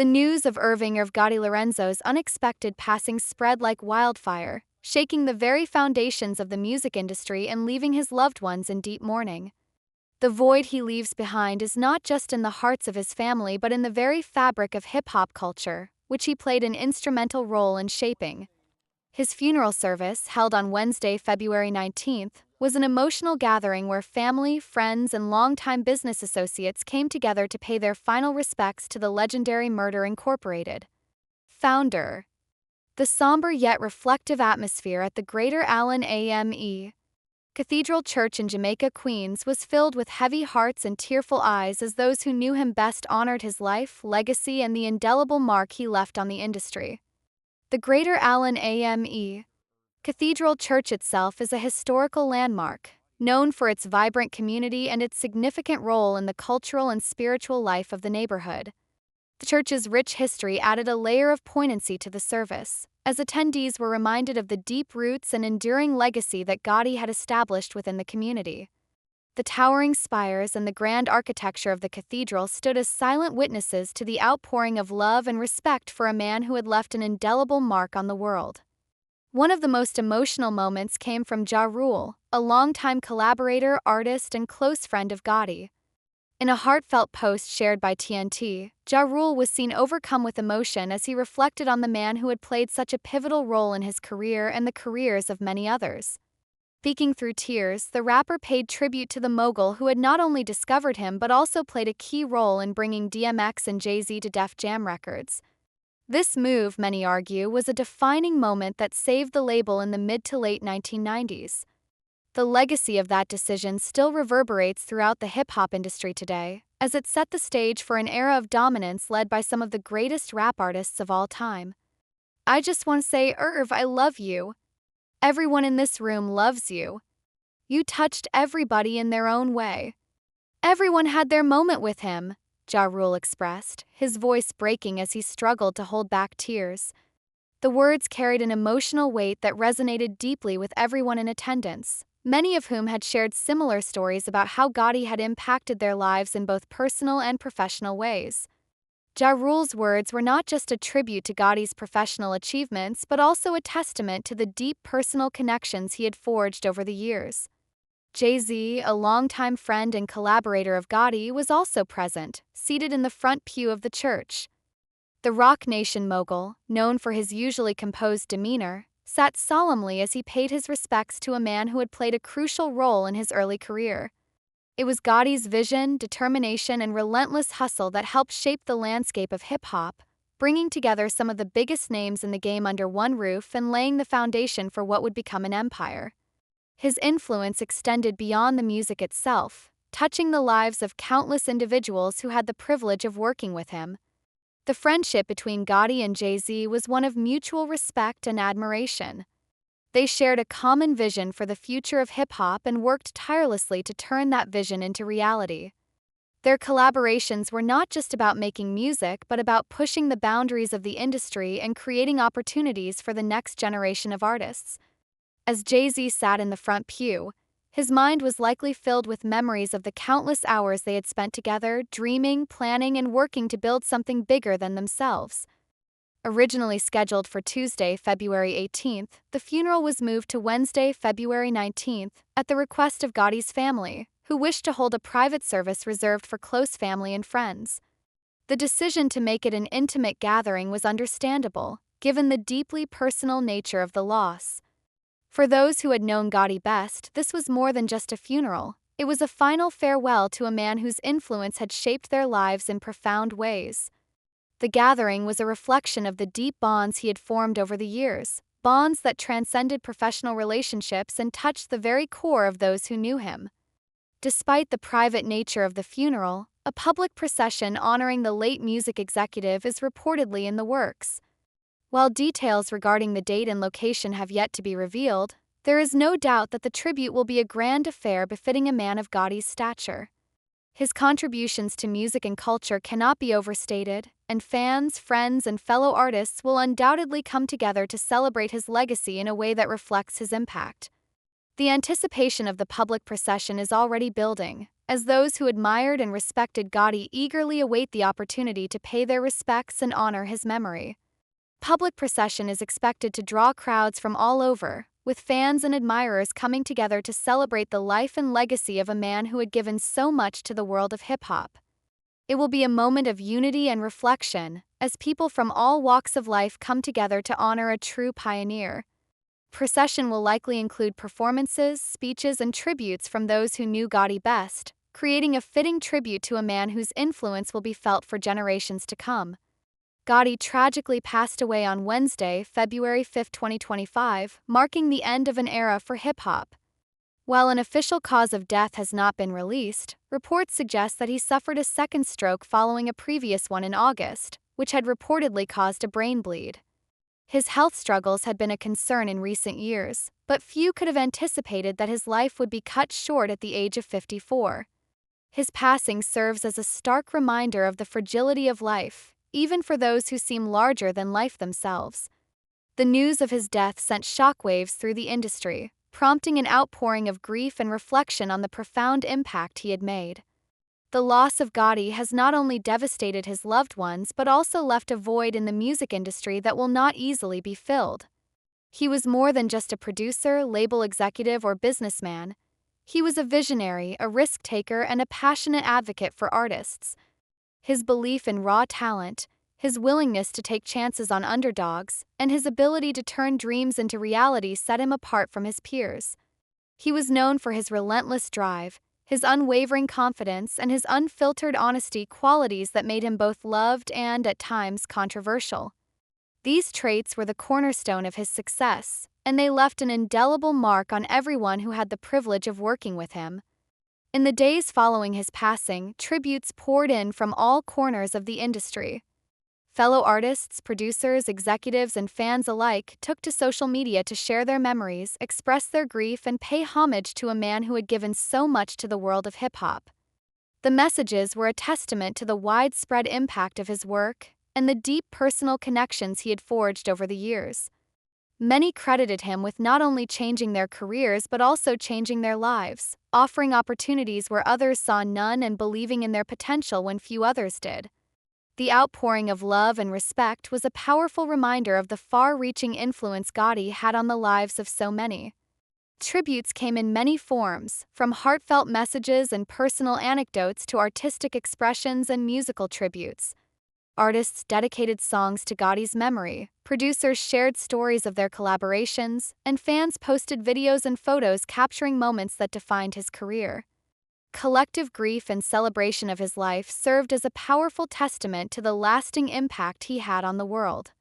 The news of Irv Gotti Lorenzo's unexpected passing spread like wildfire, shaking the very foundations of the music industry and leaving his loved ones in deep mourning. The void he leaves behind is not just in the hearts of his family but in the very fabric of hip-hop culture, which he played an instrumental role in shaping. His funeral service, held on Wednesday, February 19th, was an emotional gathering where family, friends, and longtime business associates came together to pay their final respects to the legendary Murder Incorporated founder. The somber yet reflective atmosphere at the Greater Allen AME Cathedral Church in Jamaica, Queens, was filled with heavy hearts and tearful eyes as those who knew him best honored his life, legacy, and the indelible mark he left on the industry. The Greater Allen AME Cathedral Church itself is a historical landmark, known for its vibrant community and its significant role in the cultural and spiritual life of the neighborhood. The church's rich history added a layer of poignancy to the service, as attendees were reminded of the deep roots and enduring legacy that Gotti had established within the community. The towering spires and the grand architecture of the cathedral stood as silent witnesses to the outpouring of love and respect for a man who had left an indelible mark on the world. One of the most emotional moments came from Ja Rule, a longtime collaborator, artist, and close friend of Gotti. In a heartfelt post shared by TNT, Ja Rule was seen overcome with emotion as he reflected on the man who had played such a pivotal role in his career and the careers of many others. Speaking through tears, the rapper paid tribute to the mogul who had not only discovered him but also played a key role in bringing DMX and Jay-Z to Def Jam Records. This move, many argue, was a defining moment that saved the label in the mid to late 1990s. The legacy of that decision still reverberates throughout the hip-hop industry today, as it set the stage for an era of dominance led by some of the greatest rap artists of all time. I just want to say, Irv, I love you. Everyone in this room loves you. You touched everybody in their own way. Everyone had their moment with him, Ja Rule expressed, his voice breaking as he struggled to hold back tears. The words carried an emotional weight that resonated deeply with everyone in attendance, many of whom had shared similar stories about how Gotti had impacted their lives in both personal and professional ways. Ja Rule's words were not just a tribute to Gotti's professional achievements but also a testament to the deep personal connections he had forged over the years. Jay-Z, a longtime friend and collaborator of Gotti, was also present, seated in the front pew of the church. The Rock Nation mogul, known for his usually composed demeanor, sat solemnly as he paid his respects to a man who had played a crucial role in his early career. It was Gotti's vision, determination, and relentless hustle that helped shape the landscape of hip-hop, bringing together some of the biggest names in the game under one roof and laying the foundation for what would become an empire. His influence extended beyond the music itself, touching the lives of countless individuals who had the privilege of working with him. The friendship between Gotti and Jay-Z was one of mutual respect and admiration. They shared a common vision for the future of hip-hop and worked tirelessly to turn that vision into reality. Their collaborations were not just about making music but about pushing the boundaries of the industry and creating opportunities for the next generation of artists. As Jay-Z sat in the front pew, his mind was likely filled with memories of the countless hours they had spent together, dreaming, planning, and working to build something bigger than themselves. Originally scheduled for Tuesday, February 18th, the funeral was moved to Wednesday, February 19th, at the request of Gotti's family, who wished to hold a private service reserved for close family and friends. The decision to make it an intimate gathering was understandable, given the deeply personal nature of the loss. For those who had known Gotti best, this was more than just a funeral. It was a final farewell to a man whose influence had shaped their lives in profound ways. The gathering was a reflection of the deep bonds he had formed over the years, bonds that transcended professional relationships and touched the very core of those who knew him. Despite the private nature of the funeral, a public procession honoring the late music executive is reportedly in the works. While details regarding the date and location have yet to be revealed, there is no doubt that the tribute will be a grand affair befitting a man of Gotti's stature. His contributions to music and culture cannot be overstated, and fans, friends, and fellow artists will undoubtedly come together to celebrate his legacy in a way that reflects his impact. The anticipation of the public procession is already building, as those who admired and respected Gotti eagerly await the opportunity to pay their respects and honor his memory. Public procession is expected to draw crowds from all over, with fans and admirers coming together to celebrate the life and legacy of a man who had given so much to the world of hip-hop. It will be a moment of unity and reflection, as people from all walks of life come together to honor a true pioneer. Procession will likely include performances, speeches, and tributes from those who knew Gotti best, creating a fitting tribute to a man whose influence will be felt for generations to come. Gotti tragically passed away on Wednesday, February 5, 2025, marking the end of an era for hip-hop. While an official cause of death has not been released, reports suggest that he suffered a second stroke following a previous one in August, which had reportedly caused a brain bleed. His health struggles had been a concern in recent years, but few could have anticipated that his life would be cut short at the age of 54. His passing serves as a stark reminder of the fragility of life, even for those who seem larger than life themselves. The news of his death sent shockwaves through the industry, prompting an outpouring of grief and reflection on the profound impact he had made. The loss of Gotti has not only devastated his loved ones but also left a void in the music industry that will not easily be filled. He was more than just a producer, label executive, or businessman. He was a visionary, a risk-taker, and a passionate advocate for artists. His belief in raw talent, his willingness to take chances on underdogs, and his ability to turn dreams into reality set him apart from his peers. He was known for his relentless drive, his unwavering confidence, and his unfiltered honesty, qualities that made him both loved and, at times, controversial. These traits were the cornerstone of his success, and they left an indelible mark on everyone who had the privilege of working with him. In the days following his passing, tributes poured in from all corners of the industry. Fellow artists, producers, executives, and fans alike took to social media to share their memories, express their grief, and pay homage to a man who had given so much to the world of hip-hop. The messages were a testament to the widespread impact of his work and the deep personal connections he had forged over the years. Many credited him with not only changing their careers but also changing their lives, offering opportunities where others saw none and believing in their potential when few others did. The outpouring of love and respect was a powerful reminder of the far-reaching influence Gotti had on the lives of so many. Tributes came in many forms, from heartfelt messages and personal anecdotes to artistic expressions and musical tributes. Artists dedicated songs to Gotti's memory, producers shared stories of their collaborations, and fans posted videos and photos capturing moments that defined his career. Collective grief and celebration of his life served as a powerful testament to the lasting impact he had on the world.